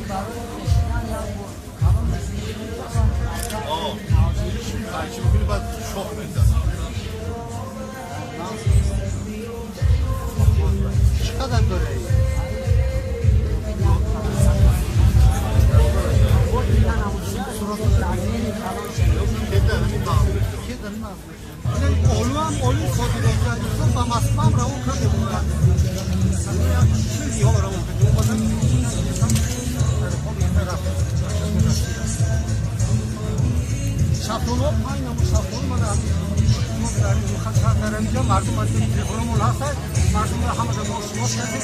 چقدر داره اولو خودی داشتن با مسمم رو کرده بودن چیزی ها رو شفتونو پایین همون شفتون من خواهد اینجا مردم از این تلفنمون هست مردم همه رو مشروع کرده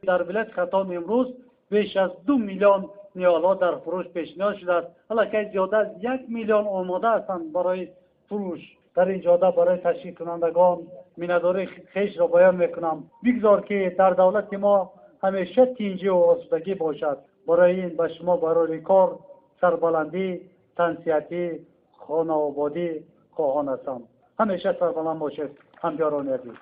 در ولایت خرطوم امروز بیش از 2 میلیون نیالها در فروش پیشنهاد شده است. حالا که زیاده از 1 میلیون آماده هستند برای فروش. در این جاده برای تشریح کنندگان مینداری خیش را بیان میکنم. بگذار که در دولت ما همیشه تینجی و آسودگی باشد. برای این به شما برای کار سربلندی، تنسیتی، خانه آبادی خواهان هستم. همیشه سربلند باشید. همکاران عزیز.